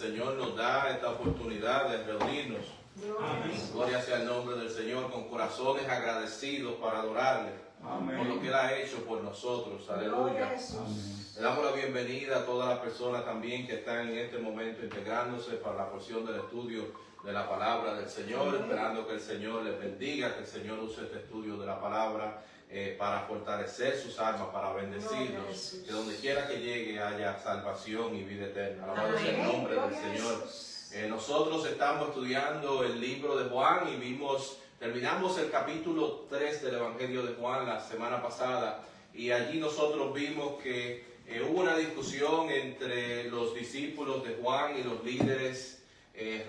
Señor nos da esta oportunidad de reunirnos. Amén. Gloria sea el nombre del Señor, con corazones agradecidos para adorarle por lo que Él ha hecho por nosotros. Aleluya. Le damos la bienvenida a todas las personas también que están en este momento integrándose para la porción del estudio de la palabra del Señor, esperando que el Señor les bendiga, que el Señor use este estudio de la palabra para fortalecer sus almas, para bendecirlos, que donde quiera que llegue haya salvación y vida eterna. Alabado sea el nombre del Señor. Nosotros estamos estudiando el libro de Juan y terminamos el capítulo 3 del Evangelio de Juan la semana pasada, y allí nosotros vimos que hubo una discusión entre los discípulos de Juan y los líderes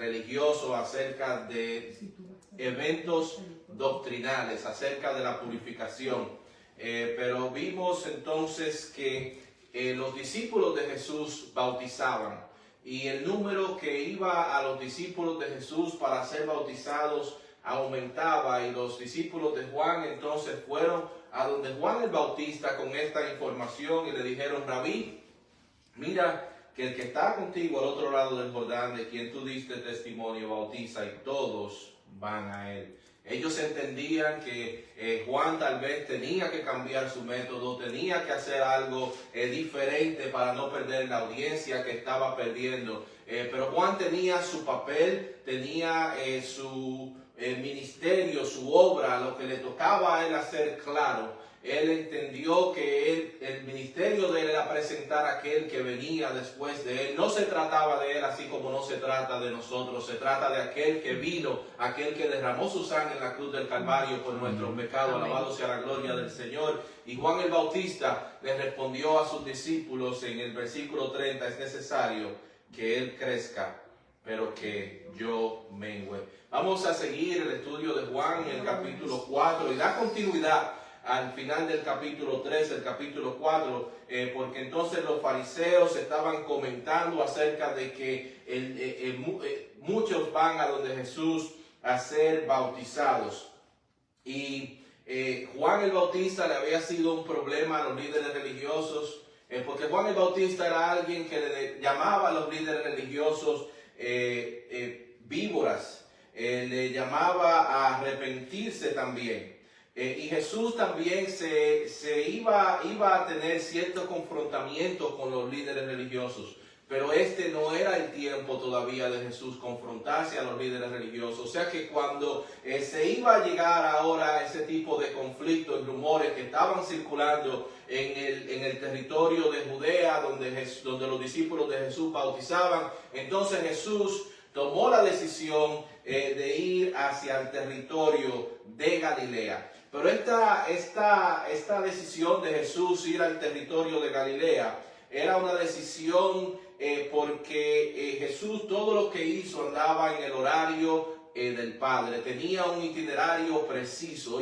religiosos acerca de eventos doctrinales, acerca de la purificación. Pero vimos entonces que los discípulos de Jesús bautizaban, y el número que iba a los discípulos de Jesús para ser bautizados aumentaba, y los discípulos de Juan entonces fueron a donde Juan el Bautista con esta información y le dijeron: Rabí, mira que el que está contigo al otro lado del Jordán, de quien tú diste testimonio, bautiza, y todos van a él. Ellos entendían que Juan tal vez tenía que cambiar su método, tenía que hacer algo diferente para no perder la audiencia que estaba perdiendo. Pero Juan tenía su papel, tenía su ministerio, su obra, lo que le tocaba a él hacer claro. Él entendió que el ministerio de él era presentar a aquel que venía después de él. No se trataba de él así como no se trata de nosotros. Se trata de aquel que vino, aquel que derramó su sangre en la cruz del Calvario por nuestros pecados. Alabado sea la gloria del Señor. Y Juan el Bautista le respondió a sus discípulos en el versículo 30: es necesario que él crezca, pero que yo mengüe. Vamos a seguir el estudio de Juan en el capítulo 4 y da continuidad al final del capítulo 3, el capítulo 4, porque entonces los fariseos estaban comentando acerca de que muchos van a donde Jesús a ser bautizados. Y Juan el Bautista le había sido un problema a los líderes religiosos, porque Juan el Bautista era alguien que le llamaba a los líderes religiosos víboras, le llamaba a arrepentirse también. Y Jesús también se iba a tener cierto confrontamiento con los líderes religiosos, pero este no era el tiempo todavía de Jesús confrontarse a los líderes religiosos. O sea que cuando se iba a llegar ahora a ese tipo de conflictos y rumores que estaban circulando en el territorio de Judea, donde los discípulos de Jesús bautizaban, entonces Jesús tomó la decisión de ir hacia el territorio de Galilea. Pero esta decisión de Jesús ir al territorio de Galilea era una decisión porque Jesús todo lo que hizo andaba en el horario del Padre. Tenía un itinerario preciso.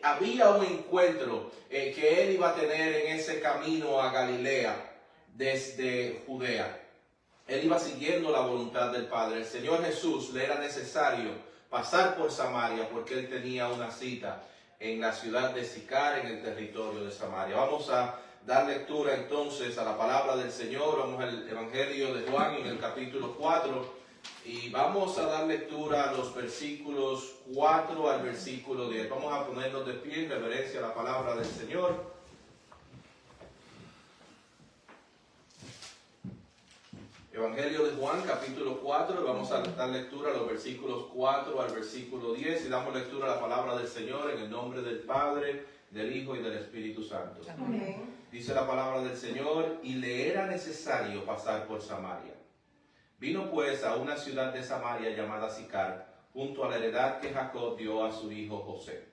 Había un encuentro que él iba a tener en ese camino a Galilea desde Judea. Él iba siguiendo la voluntad del Padre. El Señor Jesús le era necesario pasar por Samaria porque él tenía una cita en la ciudad de Sicar, en el territorio de Samaria. Vamos a dar lectura entonces a la palabra del Señor. Vamos al Evangelio de Juan en el capítulo 4 y vamos a dar lectura a los versículos 4 al versículo 10. Vamos a ponernos de pie en reverencia a la palabra del Señor. Evangelio de Juan, capítulo 4, vamos a dar lectura a los versículos 4 al versículo 10 y damos lectura a la palabra del Señor en el nombre del Padre, del Hijo y del Espíritu Santo. Amén. Dice la palabra del Señor: y le era necesario pasar por Samaria. Vino pues a una ciudad de Samaria llamada Sicar, junto a la heredad que Jacob dio a su hijo José.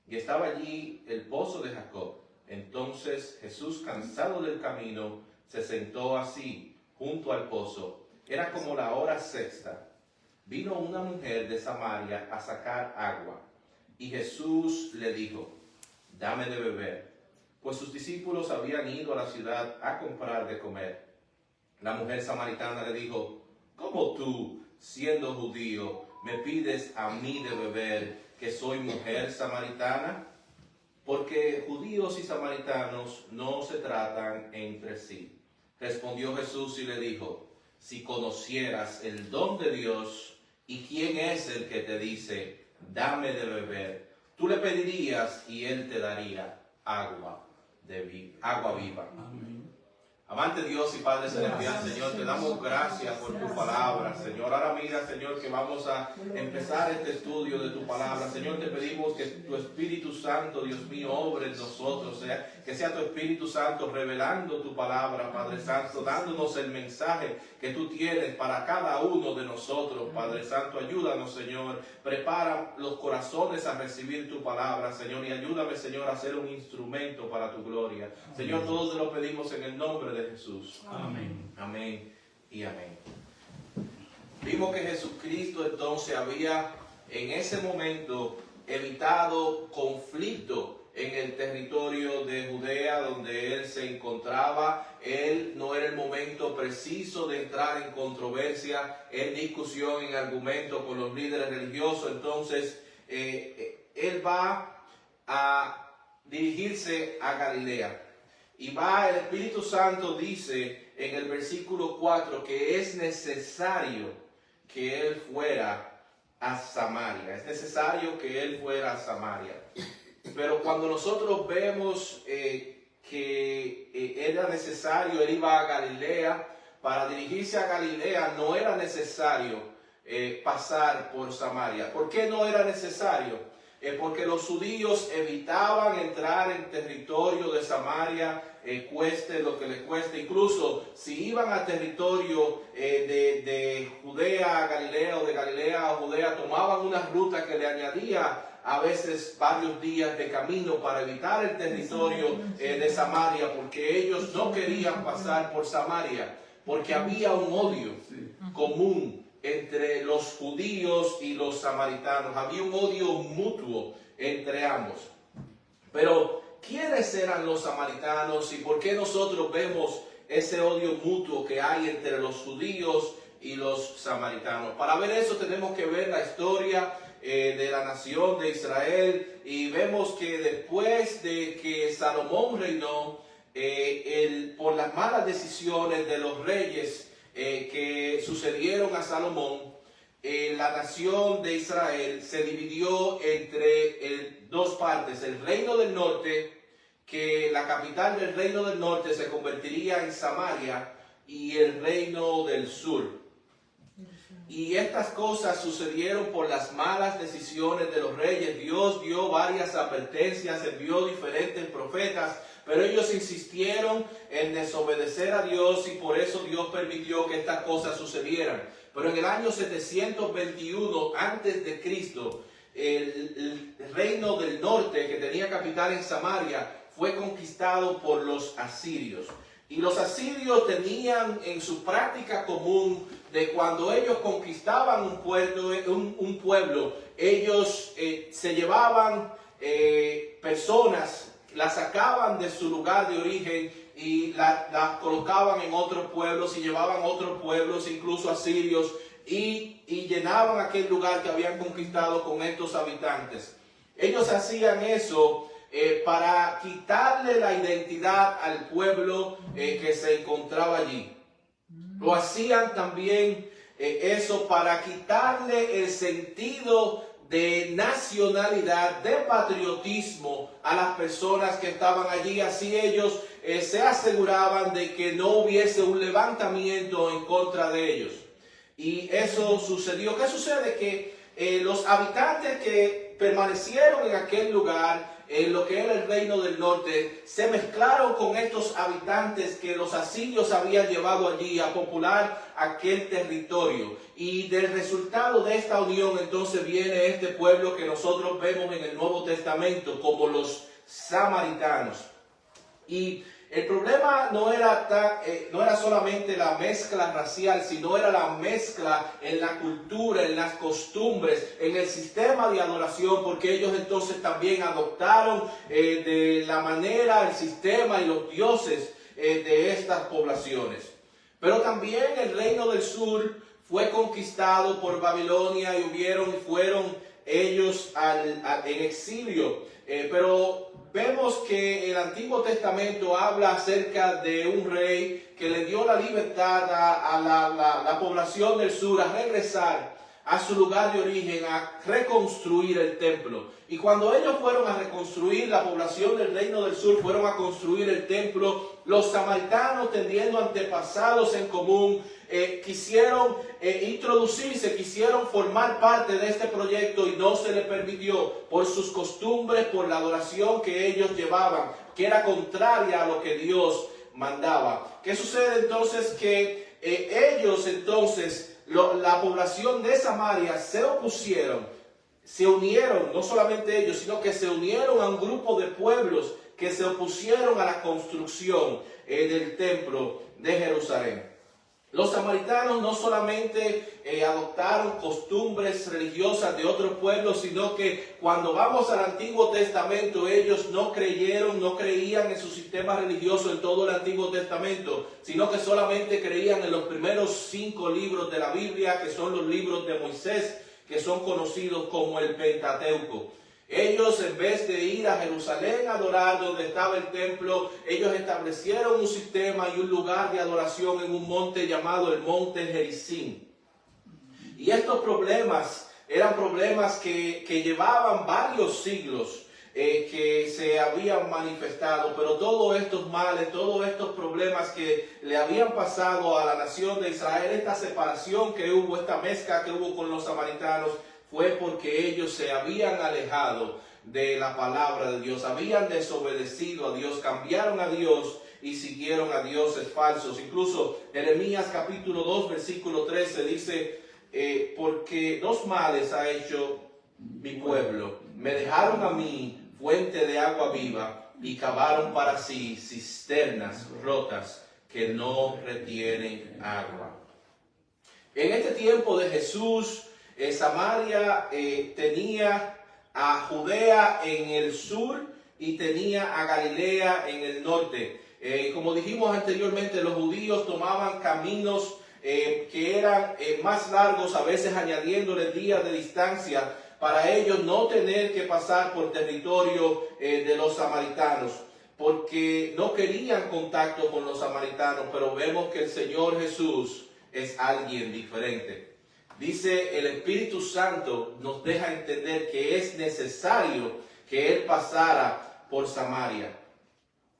Y estaba allí el pozo de Jacob. Entonces Jesús, cansado del camino, se sentó así junto al pozo. Era como la hora sexta. Vino una mujer de Samaria a sacar agua, y Jesús le dijo: dame de beber, pues sus discípulos habían ido a la ciudad a comprar de comer. La mujer samaritana le dijo: ¿cómo tú, siendo judío, me pides a mí de beber, que soy mujer samaritana? Porque judíos y samaritanos no se tratan entre sí. Respondió Jesús y le dijo: si conocieras el don de Dios y quién es el que te dice, dame de beber, tú le pedirías y él te daría agua viva. Amén. Amante Dios y Padre Celestial, Señor, te damos gracias por tu palabra, Señor. Ahora mira, Señor, que vamos a empezar este estudio de tu palabra. Señor, te pedimos que tu Espíritu Santo, Dios mío, obre en nosotros, que sea tu Espíritu Santo revelando tu palabra, Padre Santo, dándonos el mensaje que tú tienes para cada uno de nosotros, Padre Santo. Ayúdanos, Señor. Prepara los corazones a recibir tu palabra, Señor, y ayúdame, Señor, a ser un instrumento para tu gloria. Señor, todos te lo pedimos en el nombre de Jesús. Amén. Amén y amén. Vimos que Jesucristo entonces había en ese momento evitado conflicto en el territorio de Judea donde él se encontraba. Él no era el momento preciso de entrar en controversia, en discusión, en argumento con los líderes religiosos. Entonces él va a dirigirse a Galilea. Y el Espíritu Santo dice en el versículo 4 que es necesario que él fuera a Samaria. Es necesario que él fuera a Samaria. Pero cuando nosotros vemos que era necesario, él iba a Galilea, para dirigirse a Galilea no era necesario pasar por Samaria. ¿Por qué no era necesario? Porque los judíos evitaban entrar en territorio de Samaria, cueste lo que les cueste. Incluso si iban a territorio de Judea a Galilea o de Galilea a Judea, tomaban una ruta que le añadía a veces varios días de camino para evitar el territorio de Samaria, porque ellos no querían pasar por Samaria, porque había un odio común entre los judíos y los samaritanos. Había un odio mutuo entre ambos. Pero, ¿quiénes eran los samaritanos y por qué nosotros vemos ese odio mutuo que hay entre los judíos y los samaritanos? Para ver eso tenemos que ver la historia de la nación de Israel, y vemos que después de que Salomón reinó, por las malas decisiones de los reyes que sucedieron a Salomón, la nación de Israel se dividió entre dos partes: el reino del norte, que la capital del reino del norte se convertiría en Samaria, y el reino del sur. Y estas cosas sucedieron por las malas decisiones de los reyes. Dios dio varias advertencias, envió diferentes profetas, pero ellos insistieron en desobedecer a Dios, y por eso Dios permitió que estas cosas sucedieran. Pero en el año 721 antes de Cristo, el reino del norte, que tenía capital en Samaria, fue conquistado por los asirios. Y los asirios tenían en su práctica común de cuando ellos conquistaban un pueblo, ellos se llevaban personas, las sacaban de su lugar de origen y las colocaban en otros pueblos, y llevaban otros pueblos, incluso asirios, y llenaban aquel lugar que habían conquistado con estos habitantes. Ellos hacían eso para quitarle la identidad al pueblo que se encontraba allí. Lo hacían también eso para quitarle el sentido de nacionalidad, de patriotismo a las personas que estaban allí. Así ellos se aseguraban de que no hubiese un levantamiento en contra de ellos. Y eso sucedió. ¿Qué sucede? Que los habitantes que permanecieron en aquel lugar, en lo que era el reino del norte, se mezclaron con estos habitantes que los asirios habían llevado allí a popular aquel territorio. Y del resultado de esta unión entonces viene este pueblo que nosotros vemos en el Nuevo Testamento como los samaritanos. Y el problema no era solamente la mezcla racial, sino era la mezcla en la cultura, en las costumbres, en el sistema de adoración, porque ellos entonces también adoptaron de la manera, el sistema y los dioses de estas poblaciones. Pero también el reino del sur fue conquistado por Babilonia, y fueron ellos en exilio. Pero vemos que el Antiguo Testamento habla acerca de un rey que le dio la libertad a la población del sur a regresar a su lugar de origen, a reconstruir el templo. Y cuando ellos fueron a reconstruir, la población del reino del sur fueron a construir el templo, los samaritanos, teniendo antepasados en común, quisieron introducirse, quisieron formar parte de este proyecto y no se les permitió por sus costumbres, por la adoración que ellos llevaban, que era contraria a lo que Dios mandaba. ¿Qué sucede entonces? Que ellos entonces, la población de Samaria se opusieron, se unieron, no solamente ellos, sino que se unieron a un grupo de pueblos que se opusieron a la construcción del templo de Jerusalén. Los samaritanos no solamente adoptaron costumbres religiosas de otros pueblos, sino que cuando vamos al Antiguo Testamento, ellos no creían en su sistema religioso en todo el Antiguo Testamento, sino que solamente creían en los primeros 5 libros de la Biblia, que son los libros de Moisés, que son conocidos como el Pentateuco. Ellos, en vez de ir a Jerusalén a adorar donde estaba el templo, ellos establecieron un sistema y un lugar de adoración en un monte llamado el Monte Gerizim. Y estos problemas eran problemas que llevaban varios siglos que se habían manifestado, pero todos estos males, todos estos problemas que le habían pasado a la nación de Israel, esta separación que hubo, esta mezcla que hubo con los samaritanos, fue porque ellos se habían alejado de la palabra de Dios, habían desobedecido a Dios, cambiaron a Dios y siguieron a dioses falsos. Incluso Jeremías capítulo 2, versículo 13 dice, porque 2 males ha hecho mi pueblo, me dejaron a mí fuente de agua viva y cavaron para sí cisternas rotas que no retienen agua. En este tiempo de Jesús, Samaria tenía a Judea en el sur y tenía a Galilea en el norte. Como dijimos anteriormente, los judíos tomaban caminos que eran más largos, a veces añadiéndole días de distancia, para ellos no tener que pasar por territorio de los samaritanos, porque no querían contacto con los samaritanos, pero vemos que el Señor Jesús es alguien diferente. Dice, el Espíritu Santo nos deja entender que es necesario que Él pasara por Samaria.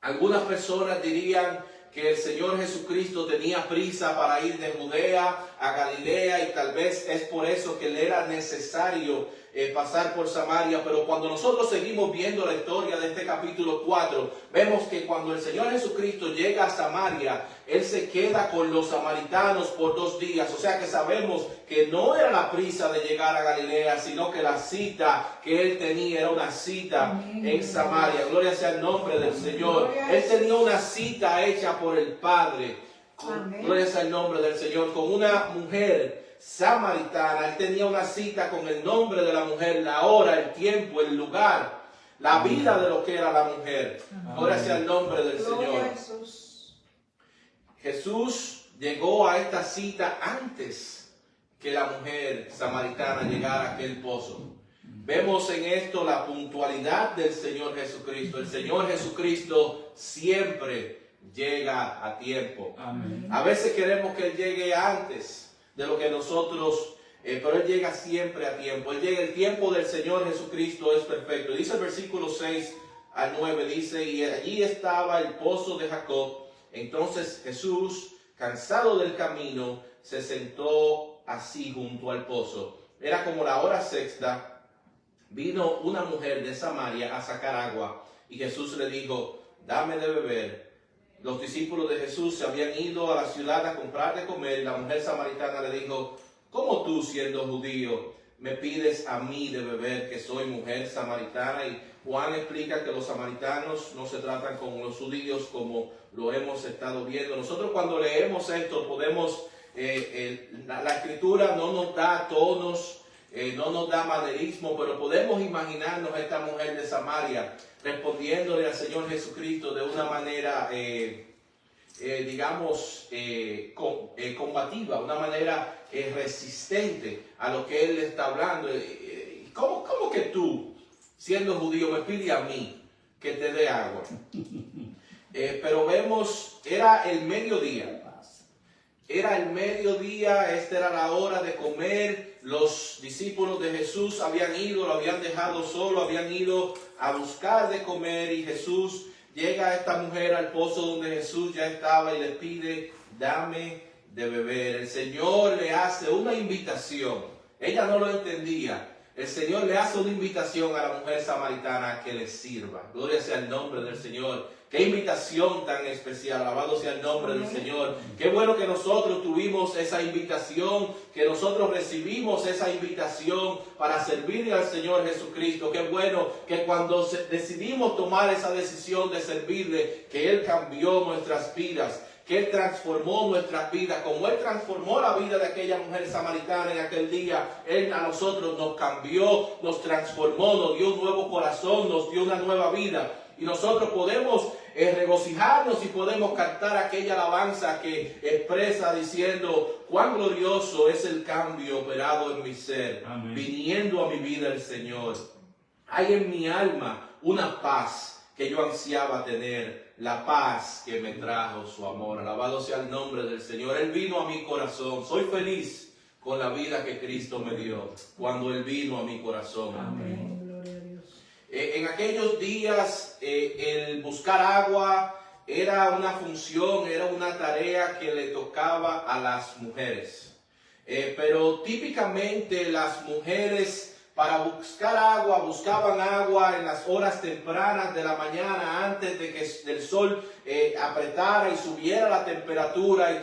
Algunas personas dirían que el Señor Jesucristo tenía prisa para ir de Judea a Galilea y tal vez es por eso que le era necesario pasar por Samaria. Pero cuando nosotros seguimos viendo la historia de este capítulo 4, vemos que cuando el Señor Jesucristo llega a Samaria, Él se queda con los samaritanos por 2 días. O sea que sabemos que no era la prisa de llegar a Galilea, sino que la cita que Él tenía era una cita en Samaria. Gloria sea el nombre del Señor. Él tenía una cita hecha por el Padre. Gloria sea el nombre del Señor. Con una mujer samaritana. Él tenía una cita con el nombre de la mujer, la hora, el tiempo, el lugar, la vida de lo que era la mujer. Gloria sea el nombre del Señor. Jesús llegó a esta cita antes que la mujer samaritana llegara a aquel pozo. Vemos en esto la puntualidad del Señor Jesucristo. El Señor Jesucristo siempre llega a tiempo. Amén. A veces queremos que Él llegue antes de lo que nosotros, pero Él llega siempre a tiempo. Él llega, el tiempo del Señor Jesucristo es perfecto. Dice el versículo 6 al 9, dice, y allí estaba el pozo de Jacob. Entonces Jesús, cansado del camino, se sentó así junto al pozo. Era como la hora sexta. Vino una mujer de Samaria a sacar agua y Jesús le dijo, dame de beber. Los discípulos de Jesús se habían ido a la ciudad a comprar de comer y la mujer samaritana le dijo, ¿cómo tú, siendo judío, me pides a mí de beber, que soy mujer samaritana? Y Juan explica que los samaritanos no se tratan con los judíos como lo hemos estado viendo. Nosotros cuando leemos esto podemos, la escritura no nos da tonos, no nos da manerismo, pero podemos imaginarnos a esta mujer de Samaria respondiéndole al Señor Jesucristo de una manera, combativa, una manera resistente a lo que Él le está hablando. ¿Cómo que tú, siendo judío, me pides a mí que te dé agua. Pero vemos, era el mediodía. Era el mediodía, esta era la hora de comer. Los discípulos de Jesús habían ido, lo habían dejado solo, habían ido a buscar de comer, y Jesús llega a esta mujer al pozo donde Jesús ya estaba y le pide: dame de beber. El Señor le hace una invitación. Ella no lo entendía. El Señor le hace una invitación a la mujer samaritana que le sirva. Gloria sea el nombre del Señor. Qué invitación tan especial. Alabado sea el nombre del Señor. Qué bueno que nosotros tuvimos esa invitación, que nosotros recibimos esa invitación para servirle al Señor Jesucristo. Qué bueno que cuando decidimos tomar esa decisión de servirle, que Él cambió nuestras vidas, que Él transformó nuestras vidas, como Él transformó la vida de aquella mujer samaritana en aquel día. Él a nosotros nos cambió, nos transformó, nos dio un nuevo corazón, nos dio una nueva vida. Y nosotros podemos regocijarnos y podemos cantar aquella alabanza que expresa diciendo: cuán glorioso es el cambio operado en mi ser. Amén. Viniendo a mi vida el Señor. Hay en mi alma una paz que yo ansiaba tener, la paz que me trajo su amor. Alabado sea el nombre del Señor. Él vino a mi corazón. Soy feliz con la vida que Cristo me dio cuando Él vino a mi corazón. Amén. En aquellos días el buscar agua era una función, era una tarea que le tocaba a las mujeres. Pero típicamente las mujeres, para buscar agua, buscaban agua en las horas tempranas de la mañana, antes de que el sol apretara y subiera la temperatura y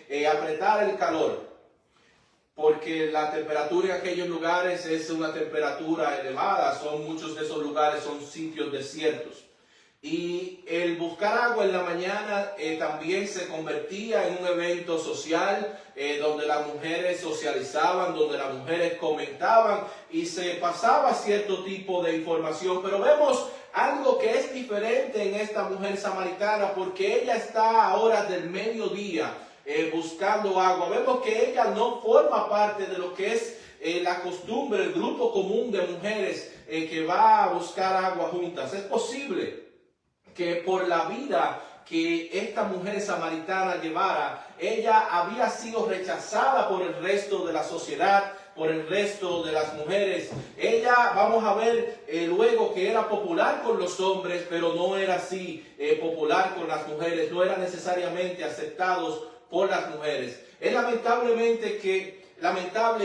que apretara el calor. Porque la temperatura en aquellos lugares es una temperatura elevada, muchos de esos lugares son sitios desiertos. Y el buscar agua en la mañana también se convertía en un evento social, donde las mujeres socializaban, donde las mujeres comentaban y se pasaba cierto tipo de información. Pero vemos algo que es diferente en esta mujer samaritana, porque ella está a horas del mediodía buscando agua. Vemos que ella no forma parte de lo que es la costumbre, el grupo común de mujeres que va a buscar agua juntas. Es posible que por la vida que esta mujer samaritana llevara, ella había sido rechazada por el resto de la sociedad, por el resto de las mujeres. Ella, vamos a ver luego, que era popular con los hombres, pero no era así popular con las mujeres, no era necesariamente aceptados por las mujeres. Es lamentable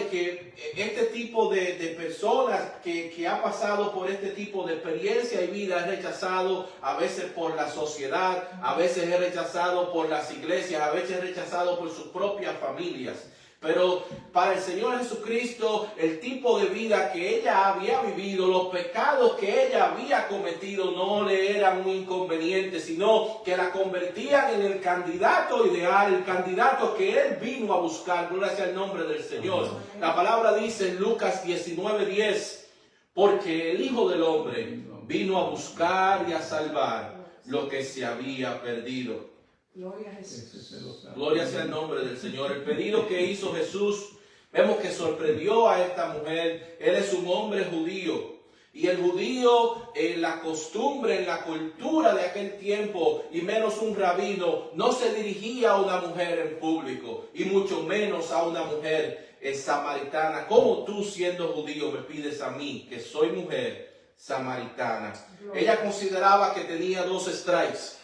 que este tipo de personas que ha pasado por este tipo de experiencia y vida es rechazado a veces por la sociedad, a veces es rechazado por las iglesias, a veces es rechazado por sus propias familias. Pero para el Señor Jesucristo, el tipo de vida que ella había vivido, los pecados que ella había cometido no le eran un inconveniente, sino que la convertían en el candidato ideal, el candidato que Él vino a buscar. Gloria sea el nombre del Señor. La palabra dice en Lucas 19:10, porque el Hijo del Hombre vino a buscar y a salvar lo que se había perdido. Gloria a Jesús. Gloria sea el nombre del Señor. El pedido que hizo Jesús, vemos que sorprendió a esta mujer. Él es un hombre judío. Y el judío, en la costumbre, en la cultura de aquel tiempo, y menos un rabino, no se dirigía a una mujer en público, y mucho menos a una mujer samaritana. ¿Cómo tú, siendo judío, me pides a mí, que soy mujer samaritana? Ella consideraba que tenía dos strikes.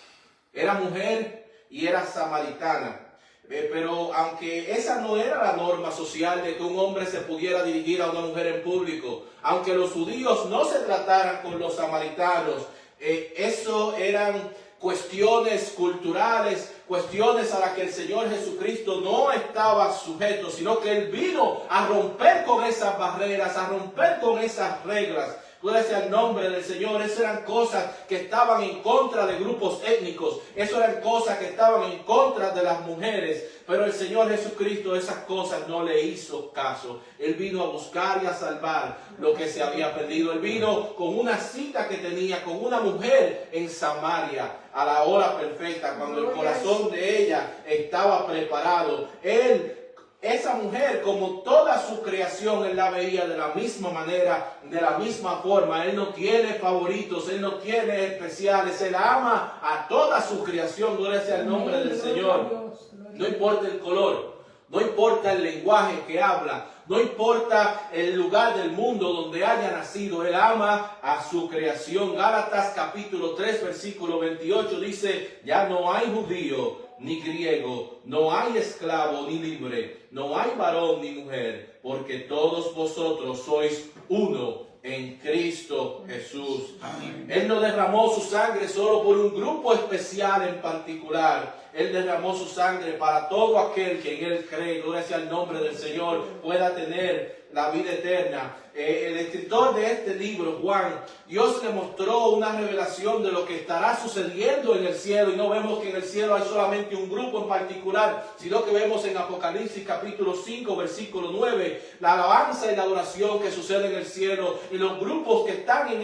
Era mujer y era samaritana. Pero aunque esa no era la norma social de que un hombre se pudiera dirigir a una mujer en público, aunque los judíos no se trataran con los samaritanos, eso eran cuestiones culturales, cuestiones a las que el Señor Jesucristo no estaba sujeto, sino que Él vino a romper con esas barreras, a romper con esas reglas. Gloria sea el nombre del Señor. Esas eran cosas que estaban en contra de grupos étnicos. Esas eran cosas que estaban en contra de las mujeres. Pero el Señor Jesucristo esas cosas no le hizo caso. Él vino a buscar y a salvar lo que se había perdido. Él vino con una cita que tenía con una mujer en Samaria a la hora perfecta, cuando el corazón de ella estaba preparado. Él esa mujer, como toda su creación, él la veía de la misma manera, de la misma forma. Él no tiene favoritos, él no tiene especiales, él ama a toda su creación. Gloria sea el nombre del Señor. No importa el color, no importa el lenguaje que habla, no importa el lugar del mundo donde haya nacido, él ama a su creación. Gálatas capítulo 3 versículo 28 dice: ya no hay judío ni griego, no hay esclavo ni libre, no hay varón ni mujer, porque todos vosotros sois uno en Cristo Jesús. Amén. Él no derramó su sangre solo por un grupo especial en particular. Él derramó su sangre para todo aquel que en Él cree. Gloria sea el nombre del Señor, pueda tener la vida eterna. El escritor de este libro, Juan, Dios le mostró una revelación de lo que estará sucediendo en el cielo. Y no vemos que en el cielo hay solamente un grupo en particular, sino que vemos en Apocalipsis capítulo 5 versículo 9 la alabanza y la adoración que sucede en el cielo. Y los grupos que están en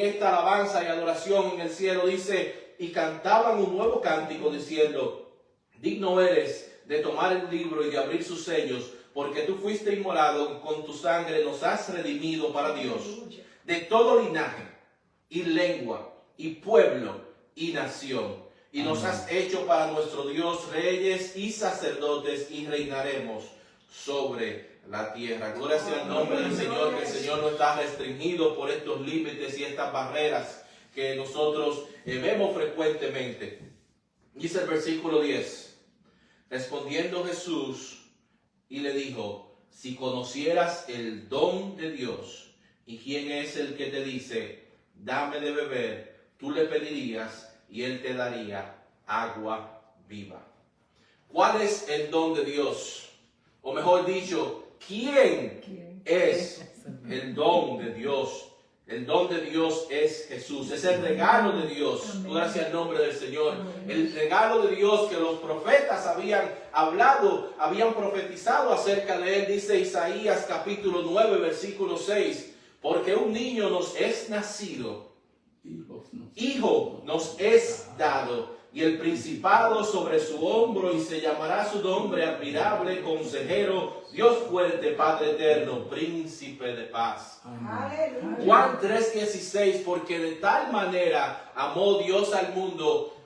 esta alabanza y adoración en el cielo, dice: y cantaban un nuevo cántico diciendo: digno eres de tomar el libro y de abrir sus sellos, porque tú fuiste inmolado, con tu sangre nos has redimido para Dios, de todo linaje y lengua y pueblo y nación. Y nos has hecho para nuestro Dios reyes y sacerdotes, y reinaremos sobre la tierra. Gloria sea el nombre del Señor, que el Señor no está restringido por estos límites y estas barreras que nosotros vemos frecuentemente. Dice el versículo 10: respondiendo Jesús y le dijo: si conocieras el don de Dios y quién es el que te dice dame de beber, tú le pedirías y él te daría agua viva. ¿Cuál es el don de Dios? O mejor dicho, ¿quién es el don de Dios? El don de Dios es Jesús, es el regalo de Dios. Gloria sea el nombre del Señor. El regalo de Dios que los profetas habían hablado, habían profetizado acerca de él. Dice Isaías capítulo 9 versículo 6: porque un niño nos es nacido, hijo nos es dado, y el principado sobre su hombro, y se llamará su nombre admirable, consejero, Dios fuerte, Padre eterno, príncipe de paz. Amén. Juan 3:16: porque de tal manera amó Dios al mundo,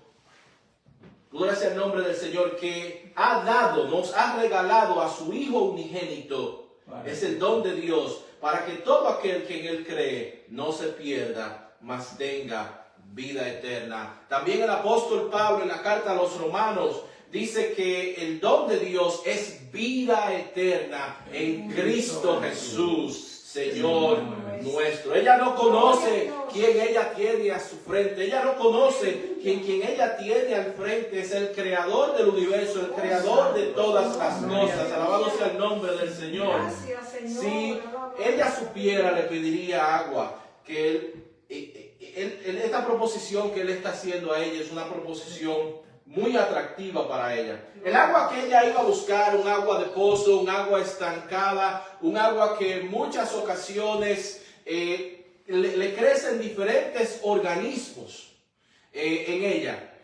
gloria sea el nombre del Señor, que ha dado, nos ha regalado a su Hijo unigénito. Es el don de Dios, para que todo aquel que en Él cree no se pierda, mas tenga vida eterna. También el apóstol Pablo, en la carta a los Romanos, dice que el don de Dios es vida eterna en Cristo Jesús, Señor nuestro. Ella no conoce quién ella tiene a su frente. Ella no conoce quien ella tiene al frente es el creador del universo, el creador de todas las cosas. Alabado sea el nombre del Señor. Si ella supiera, le pediría agua. Que esta proposición que él está haciendo a ella es una proposición muy atractiva para ella. El agua que ella iba a buscar, un agua de pozo, un agua estancada, un agua que en muchas ocasiones le crecen diferentes organismos en ella.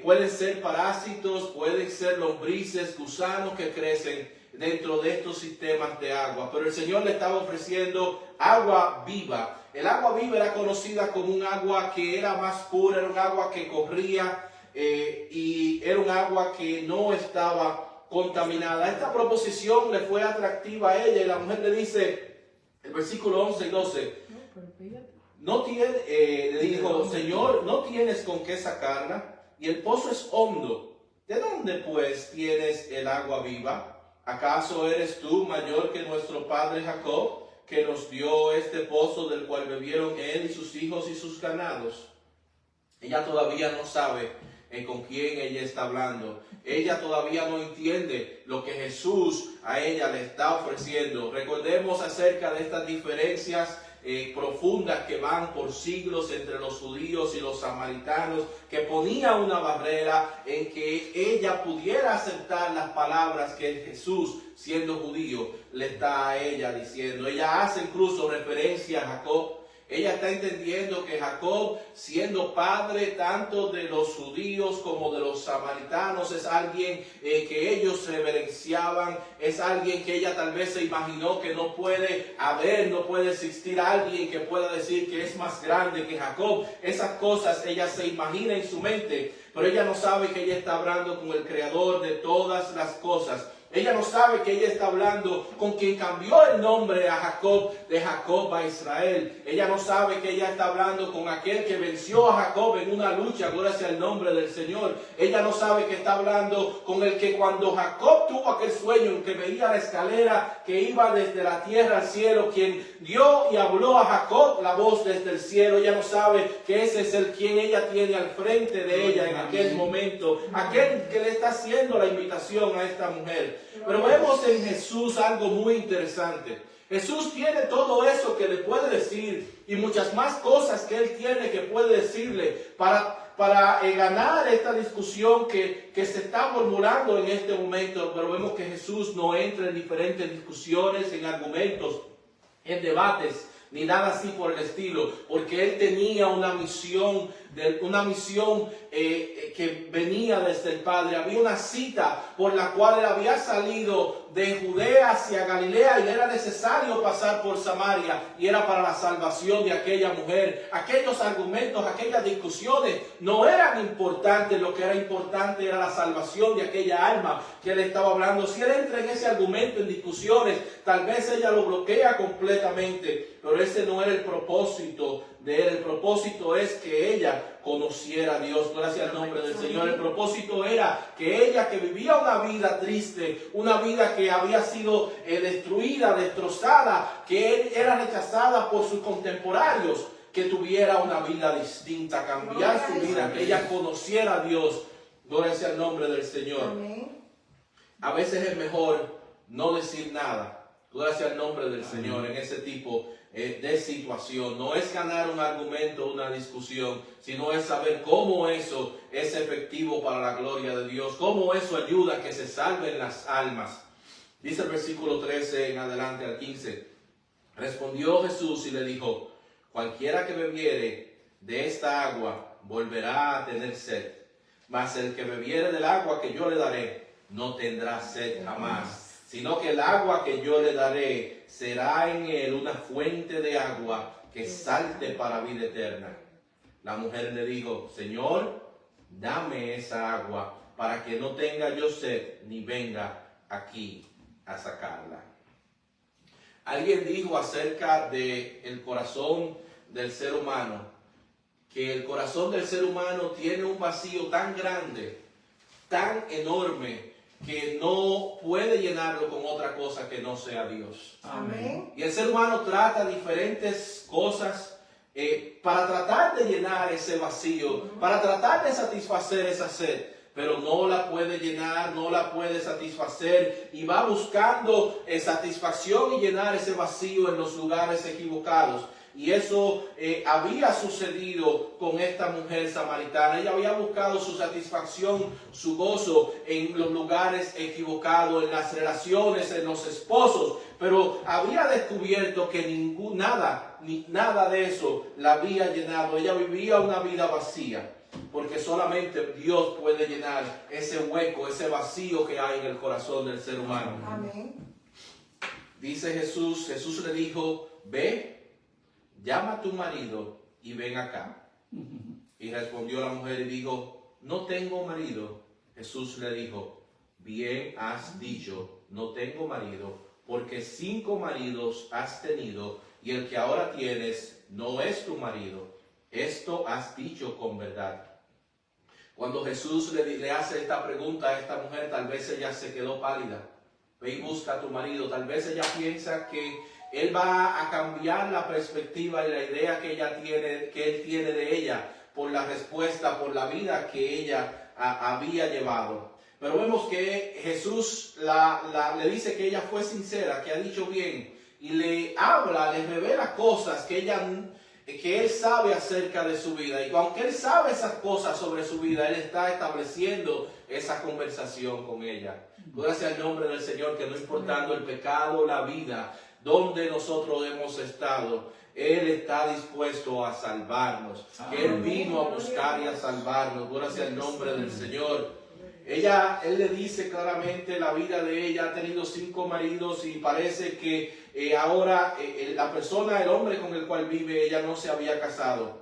Pueden ser parásitos, pueden ser lombrices, gusanos que crecen dentro de estos sistemas de agua. Pero el Señor le estaba ofreciendo agua viva. El agua viva era conocida como un agua que era más pura, era un agua que corría, y era un agua que no estaba contaminada. Esta proposición le fue atractiva a ella, y la mujer le dice, el versículo 11 y 12, le dijo: Señor, no tienes con qué sacarla, y el pozo es hondo. ¿De dónde pues tienes el agua viva? ¿Acaso eres tú mayor que nuestro padre Jacob, que nos dio este pozo del cual bebieron él y sus hijos y sus ganados? Ella todavía no sabe con quién ella está hablando. Ella todavía no entiende lo que Jesús a ella le está ofreciendo. Recordemos acerca de estas diferencias profundas que van por siglos entre los judíos y los samaritanos, que ponía una barrera en que ella pudiera aceptar las palabras que Jesús, siendo judío, le está a ella diciendo. Ella hace incluso referencia a Jacob. Ella está entendiendo que Jacob, siendo padre tanto de los judíos como de los samaritanos, es alguien que ellos reverenciaban, es alguien que ella tal vez se imaginó que no puede haber, no puede existir alguien que pueda decir que es más grande que Jacob. Esas cosas ella se imagina en su mente, pero ella no sabe que ella está hablando con el creador de todas las cosas. Ella no sabe que ella está hablando con quien cambió el nombre a Jacob, de Jacob a Israel. Ella no sabe que ella está hablando con aquel que venció a Jacob en una lucha, gloria sea el nombre del Señor. Ella no sabe que está hablando con el que cuando Jacob tuvo aquel sueño en que veía la escalera que iba desde la tierra al cielo, quien dio y habló a Jacob la voz desde el cielo. Ella no sabe que ese es el quien ella tiene al frente de ella en aquel momento, aquel que le está haciendo la invitación a esta mujer. Pero vemos en Jesús algo muy interesante. Jesús tiene todo eso que le puede decir y muchas más cosas que él tiene que puede decirle para ganar esta discusión que se está formulando en este momento. Pero vemos que Jesús no entra en diferentes discusiones, en argumentos, en debates, ni nada así por el estilo, porque él tenía una misión que venía desde el Padre. Había una cita por la cual él había salido de Judea hacia Galilea y era necesario pasar por Samaria, y era para la salvación de aquella mujer. Aquellos argumentos, aquellas discusiones no eran importantes. Lo que era importante era la salvación de aquella alma que él estaba hablando. Si él entra en ese argumento, en discusiones, tal vez ella lo bloquea completamente, pero ese no era el propósito de él. El propósito es que ella conociera a Dios. Gracias al nombre del Señor. El propósito era que ella, que vivía una vida triste, una vida que había sido destruida, destrozada, que era rechazada por sus contemporáneos, que tuviera una vida distinta, cambiar su vida, que ella conociera a Dios. Gloria al nombre del Señor. Amén. A veces es mejor no decir nada. Gloria al nombre del Señor en ese tipo de situación. No es ganar un argumento, una discusión, sino es saber cómo eso es efectivo para la gloria de Dios, cómo eso ayuda a que se salven las almas. Dice el versículo 13 en adelante al 15. Respondió Jesús y le dijo: cualquiera que bebiere de esta agua volverá a tener sed, mas el que bebiere del agua que yo le daré no tendrá sed jamás, sino que el agua que yo le daré será en él una fuente de agua que salte para vida eterna. La mujer le dijo: Señor, dame esa agua para que no tenga yo sed ni venga aquí a sacarla. Alguien dijo acerca del corazón del ser humano, que el corazón del ser humano tiene un vacío tan grande, tan enorme, que no puede llenarlo con otra cosa que no sea Dios. Amén. Y el ser humano trata diferentes cosas para tratar de llenar ese vacío, para tratar de satisfacer esa sed, pero no la puede llenar, no la puede satisfacer, y va buscando satisfacción y llenar ese vacío en los lugares equivocados. Y eso había sucedido con esta mujer samaritana. Ella había buscado su satisfacción, su gozo en los lugares equivocados, en las relaciones, en los esposos, pero había descubierto que nada de eso la había llenado. Ella vivía una vida vacía, porque solamente Dios puede llenar ese hueco, ese vacío que hay en el corazón del ser humano. Amén. Dice Jesús le dijo: ve, llama a tu marido y ven acá. Y respondió la mujer y dijo: no tengo marido. Jesús le dijo: bien has dicho, no tengo marido, porque 5 maridos has tenido, y el que ahora tienes no es tu marido. Esto has dicho con verdad. Cuando Jesús le hace esta pregunta a esta mujer, tal vez ella se quedó pálida. Ve y busca a tu marido. Tal vez ella piensa que él va a cambiar la perspectiva y la idea que él tiene de ella por la respuesta, por la vida que ella había llevado. Pero vemos que Jesús le dice que ella fue sincera, que ha dicho bien, y le habla, le revela cosas que él sabe acerca de su vida. Y aunque él sabe esas cosas sobre su vida, él está estableciendo esa conversación con ella. Gracias al nombre del Señor, que no importando el pecado, la vida, donde nosotros hemos estado, Él está dispuesto a salvarnos. Él vino a buscar y a salvarnos. Gloria sea el nombre del Señor. Él le dice claramente la vida de ella, ha tenido 5 maridos y parece que ahora la persona, el hombre con el cual vive, ella no se había casado.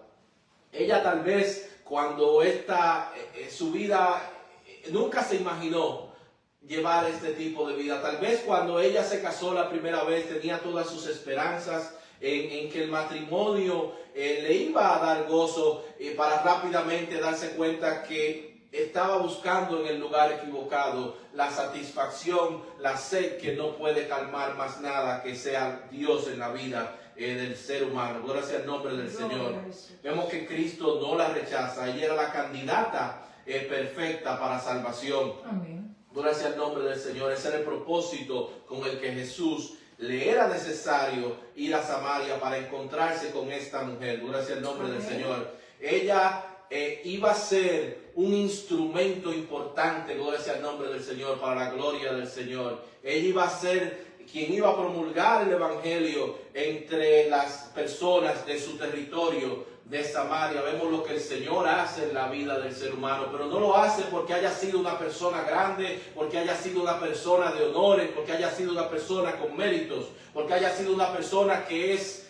Ella tal vez cuando su vida nunca se imaginó llevar este tipo de vida. Tal vez cuando ella se casó la primera vez tenía todas sus esperanzas en que el matrimonio le iba a dar gozo para rápidamente darse cuenta que estaba buscando en el lugar equivocado la satisfacción, la sed que no puede calmar más nada que sea Dios en la vida del ser humano. Gloria sea el nombre del Señor. Vemos que Cristo no la rechaza. Ella era la candidata perfecta para salvación. Amén. Gloria sea el nombre del Señor. Ese era el propósito con el que Jesús le era necesario ir a Samaria para encontrarse con esta mujer. Gloria sea el nombre del Señor. Ella iba a ser un instrumento importante, gloria sea el nombre del Señor, para la gloria del Señor. Ella iba a ser quien iba a promulgar el evangelio entre las personas de su territorio de Samaria. Vemos lo que el Señor hace en la vida del ser humano, pero no lo hace porque haya sido una persona grande, porque haya sido una persona de honores, porque haya sido una persona con méritos, porque haya sido una persona que es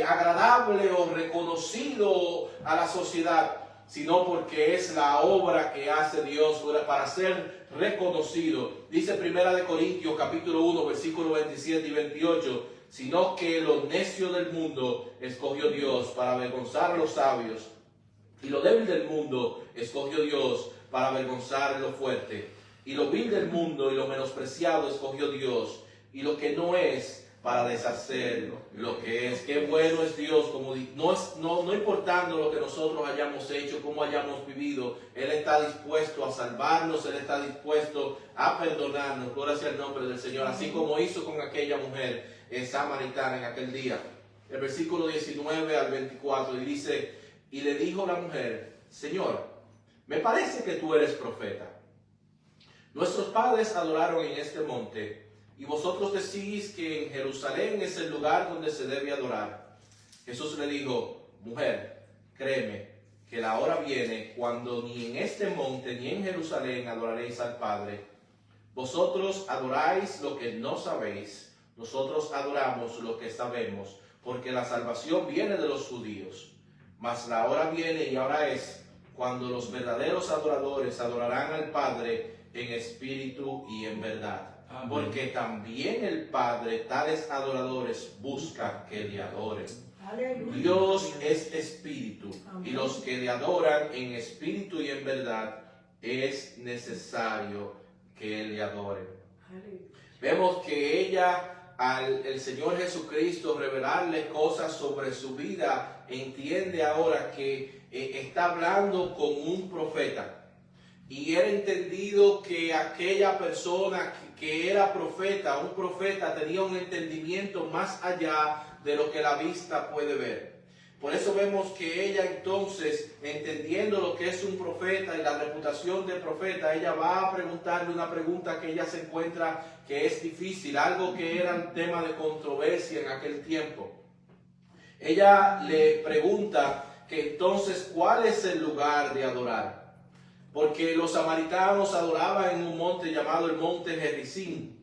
agradable o reconocido a la sociedad, sino porque es la obra que hace Dios para ser reconocido. Dice 1 Corintios capítulo 1 versículos 27 y 28, sino que lo necio del mundo escogió Dios para avergonzar a los sabios, y lo débil del mundo escogió Dios para avergonzar a lo fuerte, y lo vil del mundo y lo menospreciado escogió Dios, y lo que no es, para deshacer lo que es. Qué bueno es Dios, no importando lo que nosotros hayamos hecho, cómo hayamos vivido, Él está dispuesto a salvarnos, Él está dispuesto a perdonarnos. Gloria sea el nombre del Señor, así como hizo con aquella mujer samaritana en aquel día. El versículo 19 al 24, y dice, y le dijo la mujer, Señor, me parece que tú eres profeta. Nuestros padres adoraron en este monte, y vosotros decís que en Jerusalén es el lugar donde se debe adorar. Jesús le dijo, mujer, créeme que la hora viene cuando ni en este monte ni en Jerusalén adoraréis al Padre. Vosotros adoráis lo que no sabéis, nosotros adoramos lo que sabemos, porque la salvación viene de los judíos. Mas la hora viene y ahora es cuando los verdaderos adoradores adorarán al Padre en espíritu y en verdad. Amén. Porque también el Padre tales adoradores busca que le adoren. Aleluya. Dios es espíritu. Amén. Y los que le adoran en espíritu y en verdad es necesario que le adoren. Aleluya. Vemos que el Señor Jesucristo revelarle cosas sobre su vida, entiende ahora que está hablando con un profeta. Y era entendido que aquella persona que era profeta, un profeta, tenía un entendimiento más allá de lo que la vista puede ver. Por eso vemos que ella entonces, entendiendo lo que es un profeta y la reputación de profeta, ella va a preguntarle una pregunta que ella se encuentra que es difícil, algo que era un tema de controversia en aquel tiempo. Ella le pregunta que entonces, ¿cuál es el lugar de adorar? Porque los samaritanos adoraban en un monte llamado el monte Gerizim,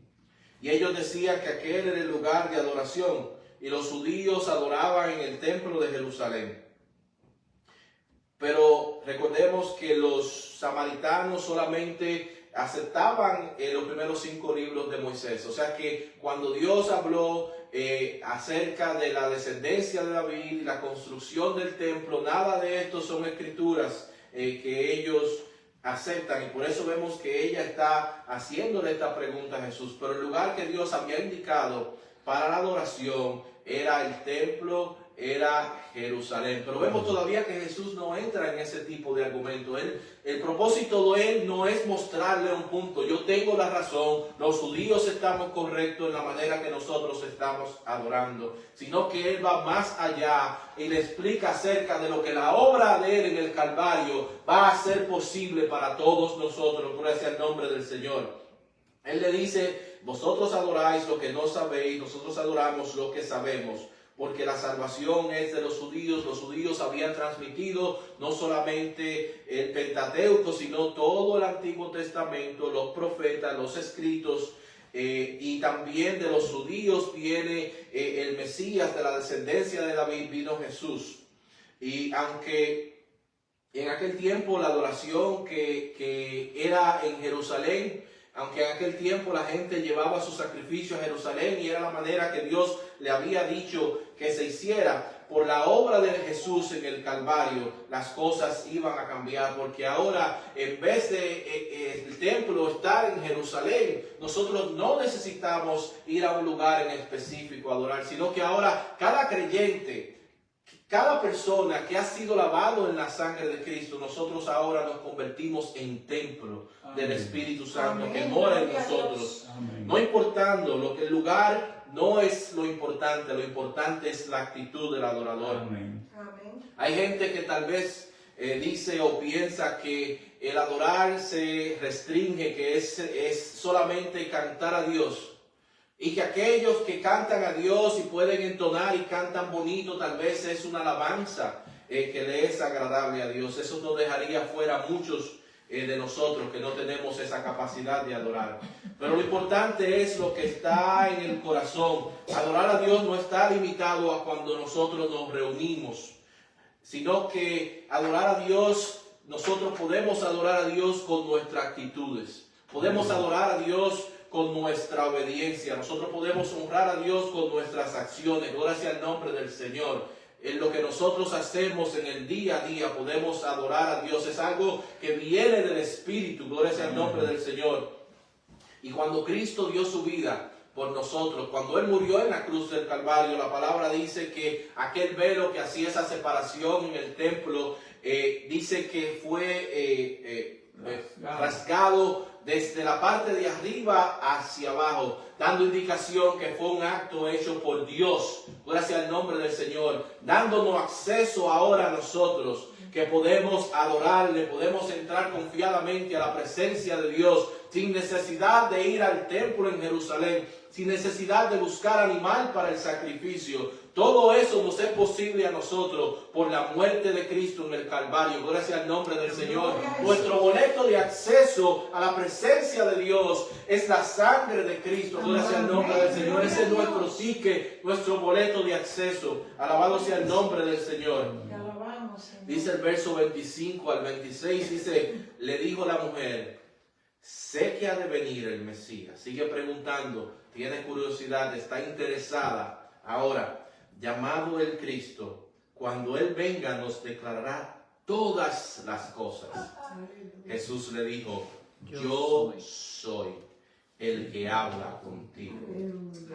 y ellos decían que aquel era el lugar de adoración, y los judíos adoraban en el templo de Jerusalén. Pero recordemos que los samaritanos solamente aceptaban los primeros 5 libros de Moisés. O sea que cuando Dios habló acerca de la descendencia de David y la construcción del templo, nada de esto son escrituras que ellos aceptan, y por eso vemos que ella está haciéndole esta pregunta a Jesús. Pero el lugar que Dios había indicado para la adoración era el templo, era Jerusalén. Pero vemos todavía que Jesús no entra en ese tipo de argumento. El propósito de Él no es mostrarle un punto. Yo tengo la razón, los judíos estamos correctos en la manera que nosotros estamos adorando. Sino que Él va más allá y le explica acerca de lo que la obra de Él en el Calvario va a hacer posible para todos nosotros. Gracias al nombre del Señor. Él le dice, vosotros adoráis lo que no sabéis, nosotros adoramos lo que sabemos, porque la salvación es de los judíos. Los judíos habían transmitido no solamente el Pentateuco, sino todo el Antiguo Testamento, los profetas, los escritos, y también de los judíos viene el Mesías, de la descendencia de David vino Jesús. Y aunque en aquel tiempo la adoración que era en Jerusalén, aunque en aquel tiempo la gente llevaba sus sacrificios a Jerusalén y era la manera que Dios le había dicho que se hiciera, por la obra de Jesús en el Calvario, las cosas iban a cambiar, porque ahora en vez de el templo estar en Jerusalén, nosotros no necesitamos ir a un lugar en específico a adorar, sino que ahora cada creyente, cada persona que ha sido lavado en la sangre de Cristo, nosotros ahora nos convertimos en templo del Espíritu Santo. Amén. Que mora en nosotros. Amén. No importando lo que el lugar no es lo importante es la actitud del adorador. Amén. Hay gente que tal vez dice o piensa que el adorar se restringe, que es solamente cantar a Dios. Y que aquellos que cantan a Dios y pueden entonar y cantan bonito, tal vez es una alabanza que le es agradable a Dios. Eso nos dejaría fuera a muchos de nosotros que no tenemos esa capacidad de adorar. Pero lo importante es lo que está en el corazón. Adorar a Dios no está limitado a cuando nosotros nos reunimos, sino que adorar a Dios, nosotros podemos adorar a Dios con nuestras actitudes. Podemos adorar a Dios con nuestra obediencia. Nosotros podemos honrar a Dios con nuestras acciones. Gloria sea el nombre del Señor. En lo que nosotros hacemos en el día a día podemos adorar a Dios. Es algo que viene del Espíritu. Gloria sea el nombre del Señor. Y cuando Cristo dio su vida por nosotros, cuando Él murió en la cruz del Calvario, la palabra dice que aquel velo que hacía esa separación en el templo, dice que fue rasgado desde la parte de arriba hacia abajo, dando indicación que fue un acto hecho por Dios. Gracias al nombre del Señor, dándonos acceso ahora a nosotros, que podemos adorarle, podemos entrar confiadamente a la presencia de Dios, sin necesidad de ir al templo en Jerusalén, sin necesidad de buscar animal para el sacrificio. Todo eso nos es posible a nosotros por la muerte de Cristo en el Calvario. Gracias al nombre del Señor. Nuestro boleto de acceso a la presencia de Dios es la sangre de Cristo. Gracias al nombre del Señor. Ese es nuestro ticket, nuestro boleto de acceso. Alabado sea el nombre del Señor. Dice el verso 25 al 26, dice, le dijo la mujer, sé que ha de venir el Mesías. Sigue preguntando, tiene curiosidad, está interesada. Ahora, llamado el Cristo, cuando Él venga nos declarará todas las cosas. Jesús le dijo, yo soy el que habla contigo.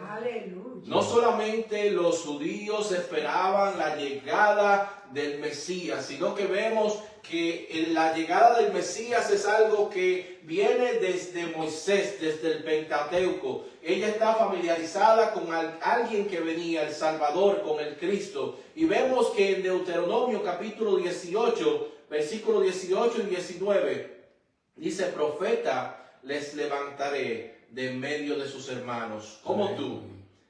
Aleluya. No solamente los judíos esperaban la llegada del Mesías, sino que vemos que la llegada del Mesías es algo que viene desde Moisés, desde el Pentateuco. Ella está familiarizada con alguien que venía, el Salvador, con el Cristo. Y vemos que en Deuteronomio capítulo 18, versículos 18 y 19, dice, profeta les levantaré de en medio de sus hermanos, como tú,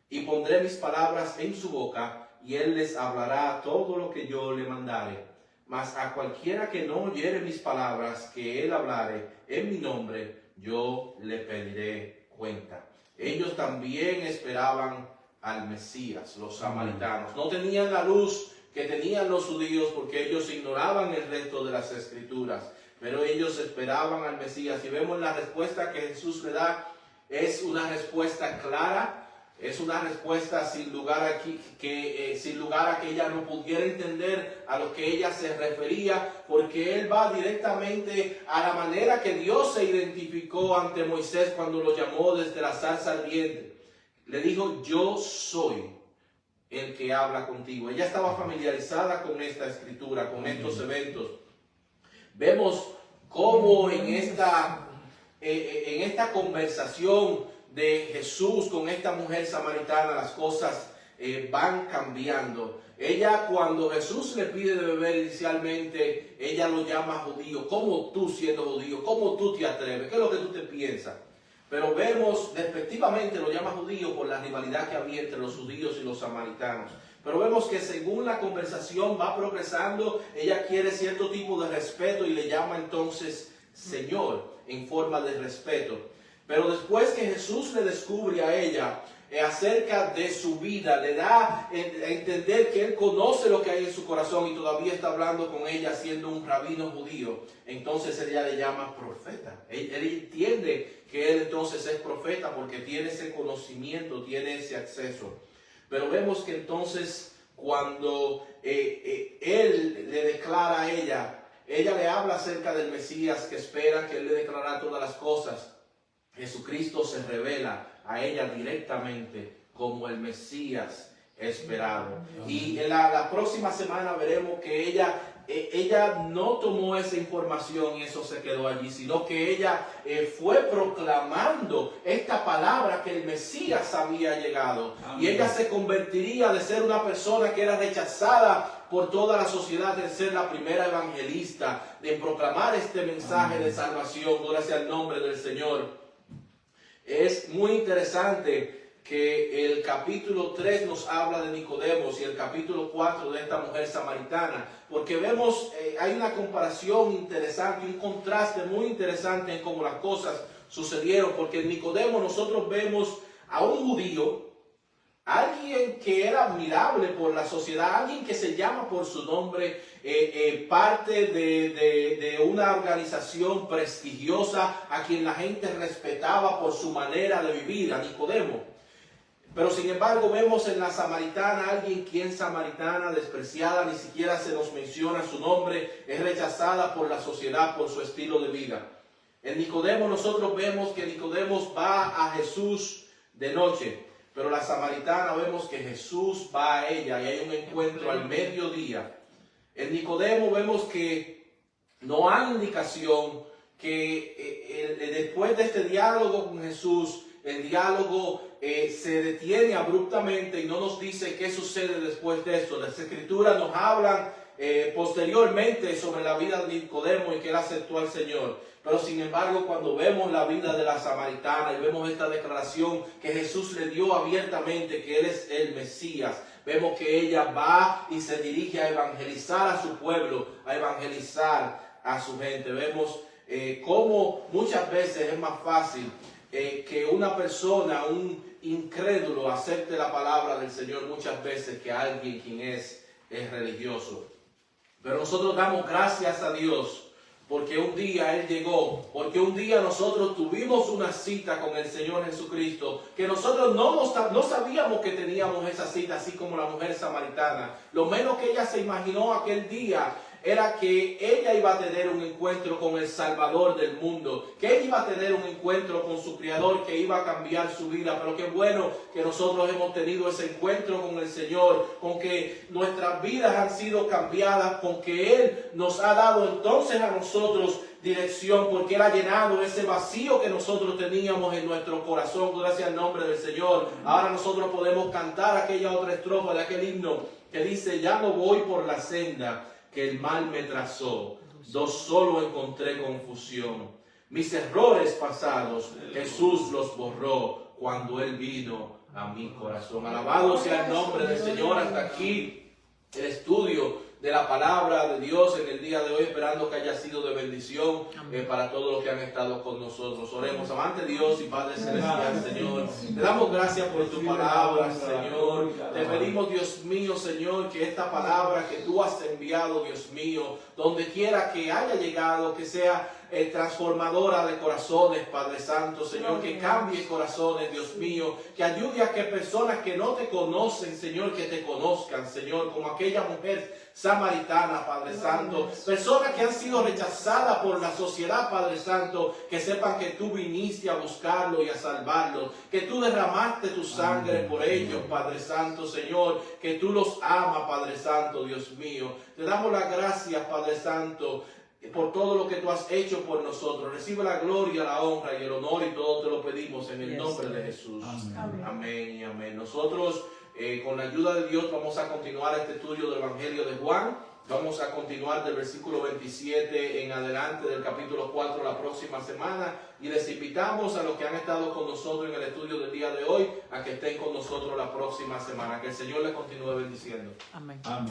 y pondré mis palabras en su boca, y él les hablará todo lo que yo le mandare. Mas a cualquiera que no oyere mis palabras que él hablare en mi nombre, yo le pediré cuenta. Ellos también esperaban al Mesías, los samaritanos. No tenían la luz que tenían los judíos porque ellos ignoraban el resto de las Escrituras, pero ellos esperaban al Mesías. Y vemos la respuesta que Jesús le da, es una respuesta clara. Es una respuesta sin lugar a que ella no pudiera entender a lo que ella se refería, porque él va directamente a la manera que Dios se identificó ante Moisés cuando lo llamó desde la zarza ardiente. Le dijo, yo soy el que habla contigo. Ella estaba familiarizada con esta escritura, con estos eventos. Vemos cómo en esta conversación de Jesús con esta mujer samaritana las cosas van cambiando. Ella, cuando Jesús le pide de beber inicialmente, ella lo llama judío. ¿Cómo tú, siendo judío, cómo tú te atreves? ¿Qué es lo que tú te piensas? Pero vemos, despectivamente lo llama judío por la rivalidad que había entre los judíos y los samaritanos. Pero vemos que según la conversación va progresando, ella quiere cierto tipo de respeto y le llama entonces Señor en forma de respeto. Pero después que Jesús le descubre a ella acerca de su vida, le da a entender que Él conoce lo que hay en su corazón y todavía está hablando con ella siendo un rabino judío. Entonces ella le llama profeta. Él entiende que Él entonces es profeta porque tiene ese conocimiento, tiene ese acceso. Pero vemos que entonces cuando Él le declara a ella le habla acerca del Mesías que espera, que Él le declarará todas las cosas. Jesucristo se revela a ella directamente como el Mesías esperado. Y en la próxima semana veremos que ella no tomó esa información y eso se quedó allí, sino que ella fue proclamando esta palabra que el Mesías había llegado. Amén. Y ella se convertiría de ser una persona que era rechazada por toda la sociedad, de ser la primera evangelista, de proclamar este mensaje Amén. De salvación. Gloria sea el nombre del Señor. Es muy interesante que el capítulo 3 nos habla de Nicodemo y el capítulo 4 de esta mujer samaritana, porque vemos, hay una comparación interesante, un contraste muy interesante en cómo las cosas sucedieron, porque en Nicodemo nosotros vemos a un judío, alguien que era admirable por la sociedad, alguien que se llama por su nombre, parte de una organización prestigiosa a quien la gente respetaba por su manera de vivir, a Nicodemo. Pero sin embargo vemos en la samaritana alguien quien samaritana, despreciada, ni siquiera se nos menciona su nombre, es rechazada por la sociedad por su estilo de vida. En Nicodemo nosotros vemos que Nicodemo va a Jesús de noche. Pero la samaritana vemos que Jesús va a ella y hay un encuentro al mediodía. En Nicodemo vemos que no hay indicación que después de este diálogo con Jesús, el diálogo se detiene abruptamente y no nos dice qué sucede después de esto. Las Escrituras nos hablan posteriormente sobre la vida de Nicodemo y que él aceptó al Señor. Pero sin embargo, cuando vemos la vida de la samaritana y vemos esta declaración que Jesús le dio abiertamente, que Él es el Mesías, vemos que ella va y se dirige a evangelizar a su pueblo, a evangelizar a su gente. Vemos cómo muchas veces es más fácil que una persona, un incrédulo, acepte la palabra del Señor muchas veces que alguien quien es religioso. Pero nosotros damos gracias a Dios porque un día Él llegó, porque un día nosotros tuvimos una cita con el Señor Jesucristo, que nosotros no sabíamos que teníamos esa cita, así como la mujer samaritana. Lo menos que ella se imaginó aquel día era que ella iba a tener un encuentro con el Salvador del mundo, que ella iba a tener un encuentro con su Creador, que iba a cambiar su vida. Pero qué bueno que nosotros hemos tenido ese encuentro con el Señor, con que nuestras vidas han sido cambiadas, con que Él nos ha dado entonces a nosotros dirección, porque Él ha llenado ese vacío que nosotros teníamos en nuestro corazón. Gracias al nombre del Señor. Ahora nosotros podemos cantar aquella otra estrofa de aquel himno que dice: ya no voy por la senda que el mal me trazó, solo encontré confusión. Mis errores pasados Jesús los borró cuando Él vino a mi corazón. Alabado sea el nombre del Señor. Hasta aquí el estudio de la palabra de Dios en el día de hoy, esperando que haya sido de bendición para todos los que han estado con nosotros. Oremos. Amante Dios y Padre Celestial, Señor, te damos gracias por tu palabra, Señor. Te pedimos, Dios mío, Señor, que esta palabra que tú has enviado, Dios mío, donde quiera que haya llegado, que sea transformadora de corazones, Padre Santo, Señor, que cambie corazones, Dios mío, que ayude a que personas que no te conocen, Señor, que te conozcan, Señor, como aquella mujer samaritana, Padre Santo, personas que han sido rechazadas por la sociedad, Padre Santo, que sepan que tú viniste a buscarlo y a salvarlo, que tú derramaste tu sangre por ellos, Padre Santo, Señor, que tú los amas, Padre Santo, Dios mío. Te damos las gracias, Padre Santo, por todo lo que tú has hecho por nosotros. Recibe la gloria, la honra y el honor, y todo te lo pedimos en el nombre de Jesús. Amén. Amén y amén. Nosotros, con la ayuda de Dios, vamos a continuar este estudio del Evangelio de Juan. Vamos a continuar del versículo 27 en adelante del capítulo 4 la próxima semana, y les invitamos a los que han estado con nosotros en el estudio del día de hoy a que estén con nosotros la próxima semana. Que el Señor les continúe bendiciendo. Amén. Amén.